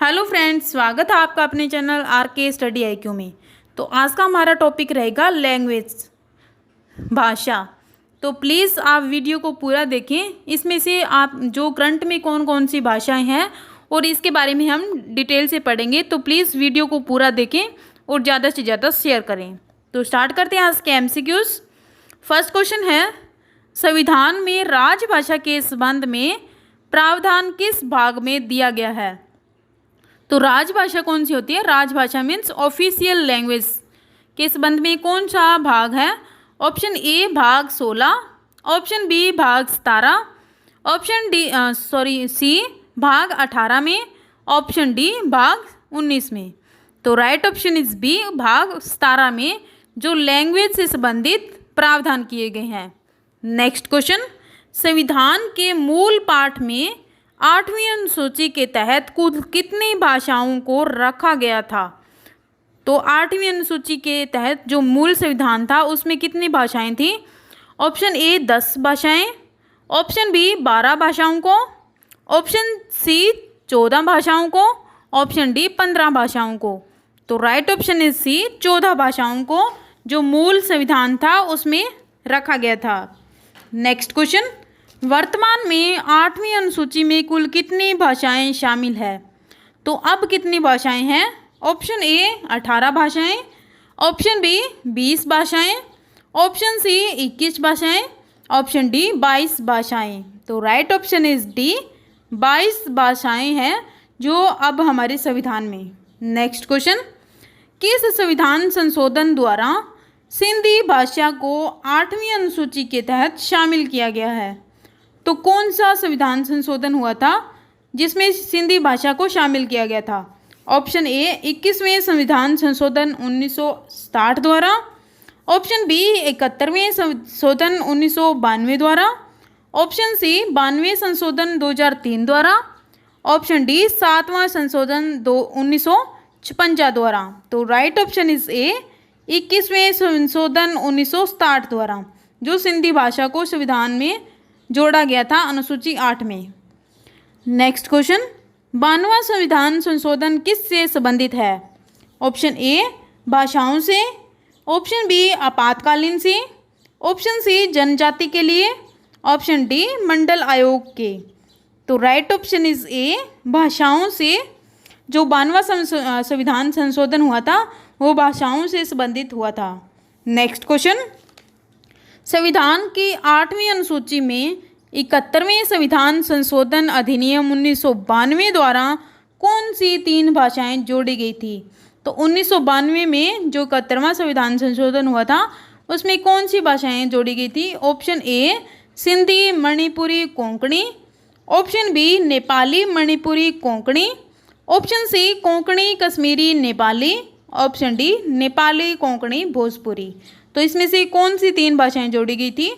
Hello friends, स्वागत है आपका अपने चैनल आर के स्टडी IQ में। तो आज का हमारा टॉपिक रहेगा लैंग्वेज, भाषा। तो प्लीज़ आप वीडियो को पूरा देखें। इसमें से आप जो करंट में कौन कौन सी भाषाएं हैं और इसके बारे में हम डिटेल से पढ़ेंगे। तो प्लीज़ वीडियो को पूरा देखें और ज़्यादा से ज़्यादा शेयर करें। तो स्टार्ट करते हैं आज के MCQs। फर्स्ट क्वेश्चन है, संविधान में राजभाषा के संबंध में प्रावधान किस भाग में दिया गया है? तो राजभाषा कौन सी होती है? राजभाषा मीन्स ऑफिशियल लैंग्वेज के संबंध में कौन सा भाग है? ऑप्शन ए भाग 16, ऑप्शन बी भाग 17, ऑप्शन सी भाग 18 में, ऑप्शन डी भाग 19 में। तो राइट ऑप्शन इज बी, भाग 17 में जो लैंग्वेज से संबंधित प्रावधान किए गए हैं। नेक्स्ट क्वेश्चन, संविधान के मूल पाठ में 8वीं अनुसूची के तहत कुल कितनी भाषाओं को रखा गया था? तो 8वीं अनुसूची के तहत जो मूल संविधान था उसमें कितनी भाषाएं थी? ऑप्शन ए 10 भाषाएं, ऑप्शन बी 12 भाषाओं को, ऑप्शन सी 14 भाषाओं को, ऑप्शन डी 15 भाषाओं को। तो राइट ऑप्शन इज सी, 14 भाषाओं को जो मूल संविधान था उसमें रखा गया था। नेक्स्ट क्वेश्चन, वर्तमान में 8वीं अनुसूची में कुल कितनी भाषाएं शामिल है? तो अब कितनी भाषाएं हैं? ऑप्शन ए 18 भाषाएं, ऑप्शन बी 20 भाषाएं, ऑप्शन सी 21 भाषाएं, ऑप्शन डी 22 भाषाएं। तो राइट ऑप्शन इज डी, 22 भाषाएं हैं जो अब हमारे संविधान में। नेक्स्ट क्वेश्चन, किस संविधान संशोधन द्वारा सिंधी भाषा को 8वीं अनुसूची के तहत शामिल किया गया है? तो कौन सा संविधान संशोधन हुआ था जिसमें सिंधी भाषा को शामिल किया गया था? ऑप्शन ए 21वें संविधान संशोधन 1960 द्वारा, ऑप्शन बी 71वें संशोधन 1992 द्वारा, ऑप्शन सी 92वें संशोधन 2003 द्वारा, ऑप्शन डी 7वां संशोधन 1956 द्वारा। तो राइट ऑप्शन इज ए 21वें संशोधन 1960 द्वारा जो सिंधी भाषा को संविधान में जोड़ा गया था अनुसूची 8 में। नेक्स्ट क्वेश्चन, 92वां संविधान संशोधन किससे संबंधित है? ऑप्शन ए भाषाओं से, ऑप्शन बी आपातकालीन से, ऑप्शन सी जनजाति के लिए, ऑप्शन डी मंडल आयोग के। तो राइट ऑप्शन इज ए, भाषाओं से। जो 92वां संविधान संशोधन हुआ था वो भाषाओं से संबंधित हुआ था। नेक्स्ट क्वेश्चन, संविधान की 8वीं अनुसूची में 71वें संविधान संशोधन अधिनियम 1992 द्वारा कौन सी 3 भाषाएं जोड़ी गई थी? तो 1992 में जो 71वां संविधान संशोधन हुआ था उसमें कौन सी भाषाएं जोड़ी गई थी? Option A Sindhi Manipuri Konkani, option B Nepali Manipuri Konkani, option C Konkani Kashmiri Nepali, option D Nepali Konkani Bhojpuri. तो इसमें से कौन सी 3 भाषाएं जोड़ी गई थी?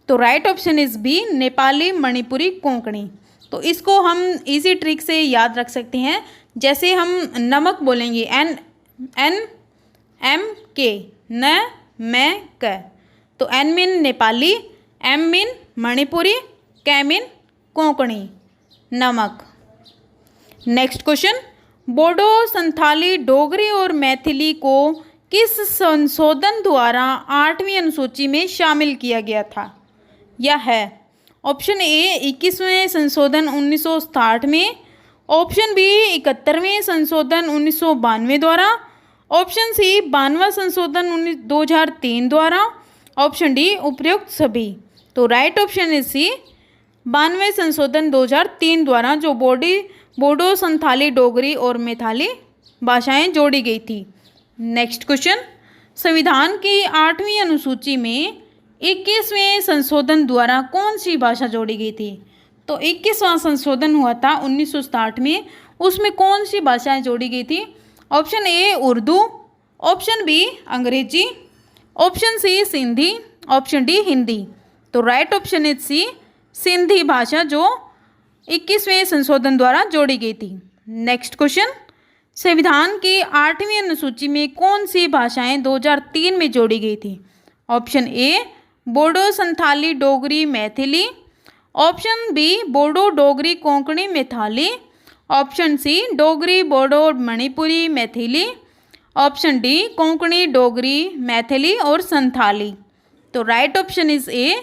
तो right option is B, Nepali Manipuri Konkani. तो इसको हम इजी ट्रिक से याद रख सकते हैं। जैसे हम नमक बोलेंगे NMK, न मैं क। तो N mean Nepali, M mean Manipuri, K mean Konkani, नमक। नेक्स्ट क्वेश्चन, बोडो, संथाली, डोगरी और मैथिली को किस संशोधन द्वारा 8वीं अनुसूची में शामिल किया गया था या है? ऑप्शन ए 21वें संशोधन 1960 में, ऑप्शन बी 71वें संशोधन 1992 द्वारा, ऑप्शन सी 92वां संशोधन 2003 द्वारा, ऑप्शन डी उपयुक्त सभी। तो राइट ऑप्शन इज सी, 92वें संशोधन 2003 द्वारा जो बोडो, संथाली, डोगरी और मैथिली भाषाएं जोड़ी गई थी। नेक्स्ट क्वेश्चन, संविधान की 8वीं अनुसूची में 21वें संशोधन द्वारा कौन सी भाषा जोड़ी गई थी? तो 21वां संशोधन हुआ था 1960 में, उसमें कौन सी भाषाएं जोड़ी गई थी? Option A Urdu, option B Angrezi, option C Sindhi, option D Hindi. तो right option is C, Sindhi भाषा जो 21वें संशोधन द्वारा जोड़ी गई थी। नेक्स्ट क्वेश्चन, संविधान की 8वीं अनुसूची में कौन सी भाषाएं 2003 में जोड़ी गई थी? Option A Bodo, Santhali, Dogri, Maithili, option B Bodo, Dogri, Konkani, Maithili, option C Dogri, Bodo, Manipuri, Maithili. Option D Konkani, Dogri, Maithili और संथाली। तो right option is A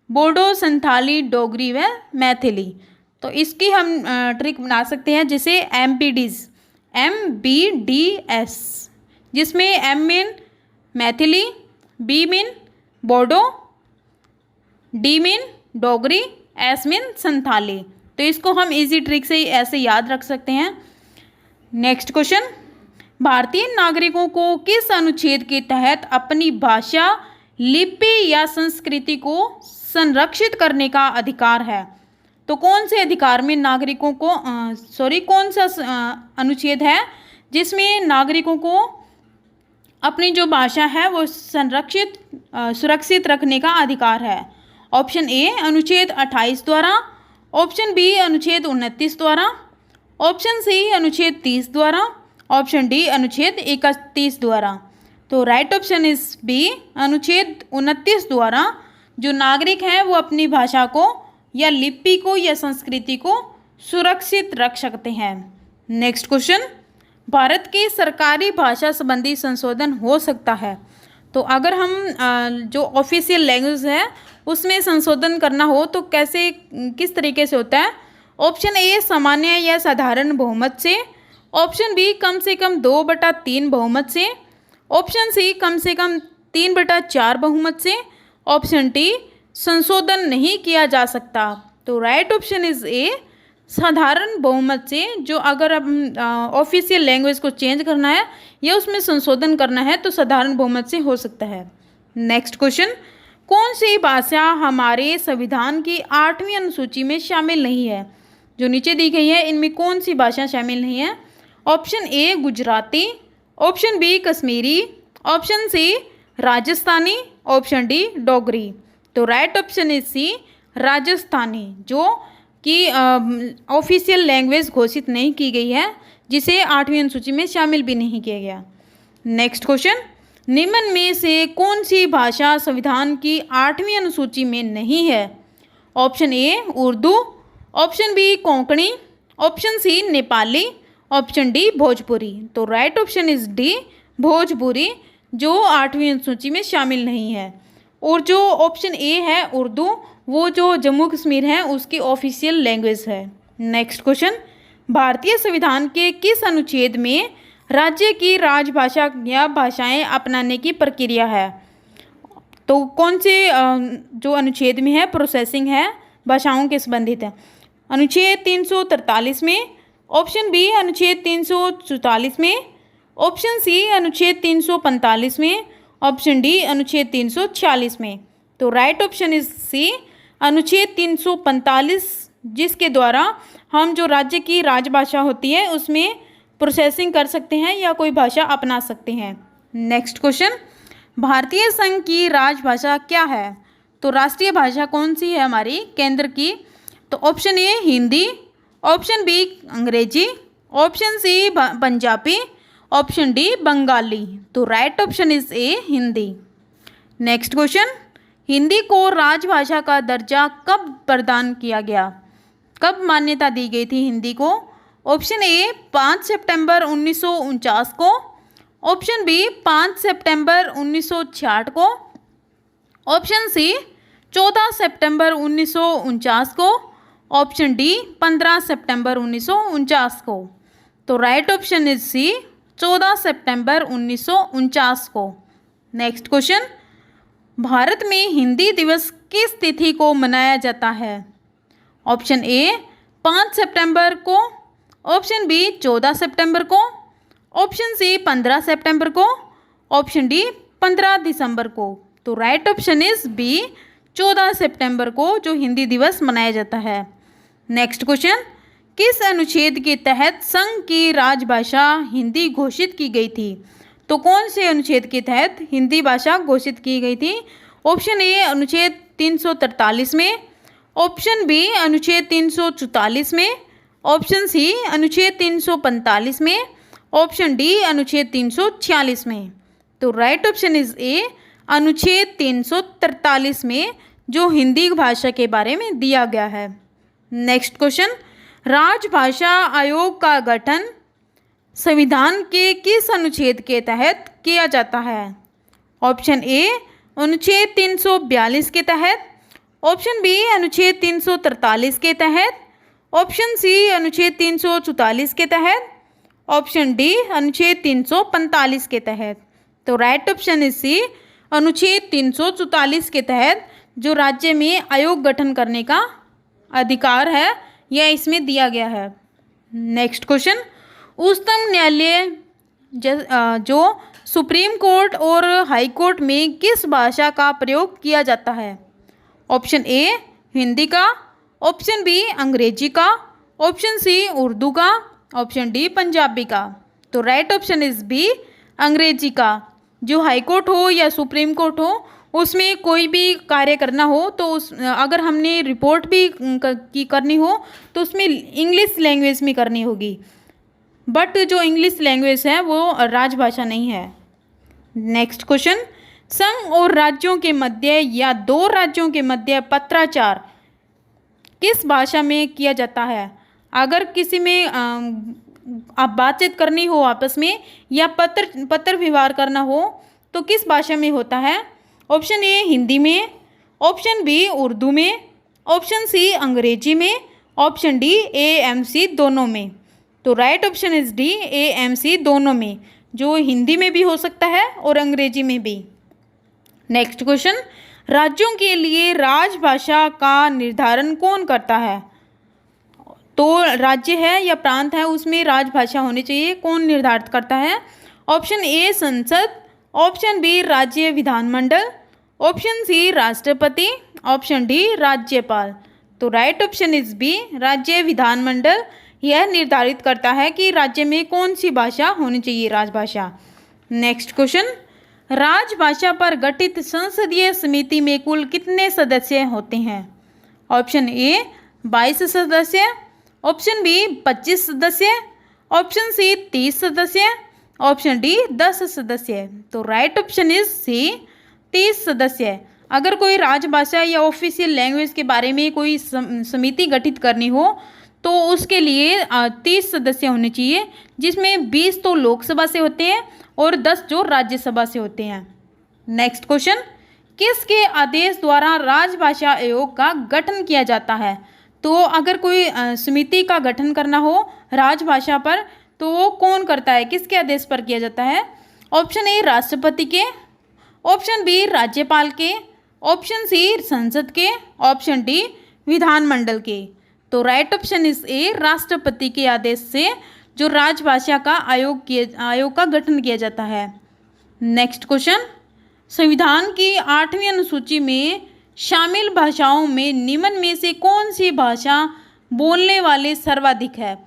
Bodo, Santhali, Dogri व मैथिली। तो इसकी हम ट्रिक बना सकते हैं जिसे MPDs, MBDS, जिसमें M mean Maithili, B mean Bodo, D mean Dogri, S mean Santhali. तो इसको हम इजी ट्रिक से ऐसे याद रख सकते हैं। नेक्स्ट क्वेश्चन, भारतीय नागरिकों को किस अनुच्छेद के तहत अपनी भाषा, लिपि या संस्कृति को संरक्षित करने का अधिकार है? तो कौन से अधिकार में नागरिकों को कौन सा अनुच्छेद है जिसमें नागरिकों को अपनी जो भाषा है वो संरक्षित सुरक्षित रखने का अधिकार है? ऑप्शन ए अनुच्छेद 28 द्वारा, ऑप्शन बी अनुच्छेद 29 द्वारा, ऑप्शन सी अनुच्छेद 30 द्वारा, ऑप्शन डी अनुच्छेद 31 द्वारा। तो राइट ऑप्शन इज बी अनुच्छेद 29 द्वारा जो नागरिक हैं वो अपनी भाषा को या लिपि को या संस्कृति को सुरक्षित रख सकते हैं। नेक्स्ट क्वेश्चन, भारत की सरकारी भाषा संबंधी संशोधन हो सकता है? तो अगर हम जो ऑफिशियल लैंग्वेज है उसमें संशोधन करना हो तो कैसे, किस तरीके से होता है? ऑप्शन ए सामान्य या साधारण बहुमत से, ऑप्शन बी कम से कम 2/3 बहुमत से, ऑप्शन सी कम से कम 3/4 बहुमत से, ऑप्शन डी संशोधन नहीं किया जा सकता। तो राइट ऑप्शन इज ए साधारण बहुमत से, जो अगर अब ऑफिशियल लैंग्वेज को चेंज करना है या उसमें संशोधन करना है तो साधारण बहुमत से हो सकता है। नेक्स्ट क्वेश्चन, कौन सी भाषा हमारे संविधान की 8वीं अनुसूची में शामिल नहीं है? जो नीचे दी गई है इनमें कौन सी भाषा शामिल नहीं है? Option A Gujarati, option B Kashmiri, option C Rajasthani, option D Dogri. तो right option is C Rajasthani, जो कि ऑफिशियल लैंग्वेज घोषित नहीं की गई है, जिसे 8वीं अनुसूची में शामिल भी नहीं किया गया। नेक्स्ट क्वेश्चन, निम्न में से कौन सी भाषा संविधान की 8वीं अनुसूची में नहीं है? Option A Urdu, option B Konkani, option C Nepali, option D Bhojpuri. तो right option is D Bhojpuri, जो 8वीं अनुसूची में शामिल नहीं है। और जो ऑप्शन ए है उर्दू, वो जो जम्मू कश्मीर है उसकी ऑफिशियल लैंग्वेज है। नेक्स्ट क्वेश्चन, भारतीय संविधान के किस अनुच्छेद में राज्य की राजभाषा या भाषाएं अपनाने की प्रक्रिया है? तो कौन से जो अनुच्छेद में है प्रोसेसिंग है भाषाओं के संबंधित है? अनुच्छेद 343 में, ऑप्शन बी अनुच्छेद 344 में, ऑप्शन सी अनुच्छेद 345 में, ऑप्शन डी अनुच्छेद 346 में। तो राइट ऑप्शन इज सी अनुच्छेद 345, जिसके द्वारा हम जो राज्य की राजभाषा होती है उसमें प्रोसेसिंग कर सकते हैं या कोई भाषा अपना सकते हैं। नेक्स्ट क्वेश्चन, भारतीय संघ की राजभाषा क्या है? तो राष्ट्रीय भाषा कौन सी है हमारी केंद्र की? तो option A Hindi, option B Angrezi, option C Punjabi, option D Bengali. तो right option is A Hindi. Next question, Hindi को राजभाषा का दर्जा कब प्रदान किया गया? कब मान्यता दी गई थी हिंदी को? ऑप्शन ए 5 सितंबर 1949 को, ऑप्शन बी 5 सितंबर 1966 को, ऑप्शन सी 14 सितंबर 1949 को, ऑप्शन डी 15 सितंबर 1949 को। तो राइट ऑप्शन इज सी 14 सितंबर 1949 को। नेक्स्ट क्वेश्चन, भारत में हिंदी दिवस किस तिथि को मनाया जाता है? ऑप्शन ए 5 सितंबर को, ऑप्शन बी 14 सितंबर को, ऑप्शन सी 15 सितंबर को, ऑप्शन डी 15 दिसंबर को। तो राइट ऑप्शन इज बी 14 सितंबर को जो हिंदी दिवस मनाया जाता है। नेक्स्ट क्वेश्चन, किस अनुच्छेद के तहत संघ की राजभाषा हिंदी घोषित की गई थी? तो कौन से अनुच्छेद के तहत हिंदी भाषा घोषित की गई थी? ऑप्शन ए अनुच्छेद 343 में, ऑप्शन बी अनुच्छेद 344 में, ऑप्शन सी अनुच्छेद 345 में, ऑप्शन डी अनुच्छेद 346 में। तो राइट ऑप्शन इज ए अनुच्छेद 343 में जो हिंदी भाषा के बारे में दिया गया है। नेक्स्ट क्वेश्चन, राजभाषा आयोग का गठन संविधान के किस अनुच्छेद के तहत किया जाता है? ऑप्शन ए अनुच्छेद 342 के तहत, ऑप्शन बी अनुच्छेद 343 के तहत, ऑप्शन सी अनुच्छेद 344 के तहत, ऑप्शन डी अनुच्छेद 345 के तहत। तो राइट ऑप्शन इज सी, अनुच्छेद 344 के तहत जो राज्य में आयोग गठन करने का अधिकार है यह इसमें दिया गया है। नेक्स्ट क्वेश्चन, उच्चतम न्यायालय जो सुप्रीम कोर्ट और हाई कोर्ट में किस भाषा का प्रयोग किया जाता है? ऑप्शन ए हिंदी का, ऑप्शन बी अंग्रेजी का, ऑप्शन सी उर्दू का, ऑप्शन डी पंजाबी का। तो राइट ऑप्शन इज बी, अंग्रेजी का। जो हाई कोर्ट हो या सुप्रीम कोर्ट हो उसमें कोई भी कार्य करना हो तो अगर हमने रिपोर्ट भी करनी हो तो उसमें इंग्लिश लैंग्वेज में करनी होगी, बट जो इंग्लिश लैंग्वेज है वो राजभाषा नहीं है। नेक्स्ट क्वेश्चन, संघ और राज्यों के मध्य या दो राज्यों के मध्य पत्राचार किस भाषा में किया जाता है? अगर किसी में आप बातचीत करनी हो आपस में या पत्र व्यवहार करना हो तो किस भाषा में होता है? ऑप्शन ए हिंदी में, ऑप्शन बी उर्दू में, ऑप्शन सी अंग्रेजी में, ऑप्शन डी AMC दोनों में। तो right option is D, AMC दोनों में, जो हिंदी में भी हो सकता है और अंग्रेजी में भी। नेक्स्ट क्वेश्चन, राज्यों के लिए राजभाषा का निर्धारण कौन करता है? तो राज्य है या प्रांत है उसमें राजभाषा होनी चाहिए, कौन निर्धारित करता है? ऑप्शन ए संसद, ऑप्शन बी राज्य विधानमंडल, ऑप्शन सी राष्ट्रपति, ऑप्शन डी राज्यपाल। तो राइट ऑप्शन इज बी, राज्य विधानमंडल यह निर्धारित करता है कि राज्य में कौन सी भाषा होनी चाहिए, राजभाषा। नेक्स्ट क्वेश्चन, राजभाषा पर गठित संसदीय समिति में कुल कितने सदस्य होते हैं? ऑप्शन ए 22 सदस्य, ऑप्शन बी 25 सदस्य, ऑप्शन सी 30 सदस्य, ऑप्शन डी 10 सदस्य। तो राइट ऑप्शन इज सी, 30 सदस्य। अगर कोई राजभाषा या ऑफिशियल लैंग्वेज के बारे में कोई समिति गठित करनी हो तो उसके लिए 30 सदस्य होने चाहिए, जिसमें 20 तो लोकसभा से होते हैं और 10 जो राज्यसभा से होते हैं। नेक्स्ट क्वेश्चन, किसके आदेश द्वारा राजभाषा आयोग का गठन किया जाता है? तो अगर कोई समिति का गठन करना हो राजभाषा पर तो वो कौन करता है, किसके आदेश पर किया जाता है? ऑप्शन ए राष्ट्रपति के, ऑप्शन बी राज्यपाल के, ऑप्शन सी संसद के, ऑप्शन डी विधानमंडल के। तो राइट ऑप्शन इज ए, राष्ट्रपति के आदेश से जो राजभाषा का आयोग का गठन किया जाता है। नेक्स्ट क्वेश्चन, संविधान की 8वीं अनुसूची में शामिल भाषाओं में निम्न में से कौन सी भाषा बोलने वाले सर्वाधिक है?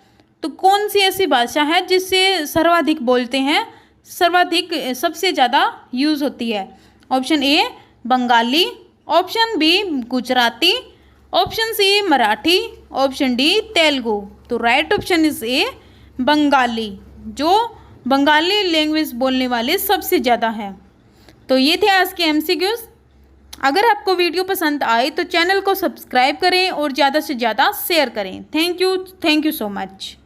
तो कौन सी ऐसी भाषा है जिससे सर्वाधिक बोलते हैं, सर्वाधिक सबसे ज़्यादा यूज़ होती है? Option A Bengali, option B Gujarati, option C Marathi, option D Telugu. तो right option is A Bengali, जो बंगाली लैंग्वेज बोलने वाले सबसे ज़्यादा है। तो ये थे आज के MCQs। अगर आपको वीडियो पसंद आए तो चैनल को सब्सक्राइब करें और ज़्यादा से ज़्यादा शेयर करें। Thank you so much.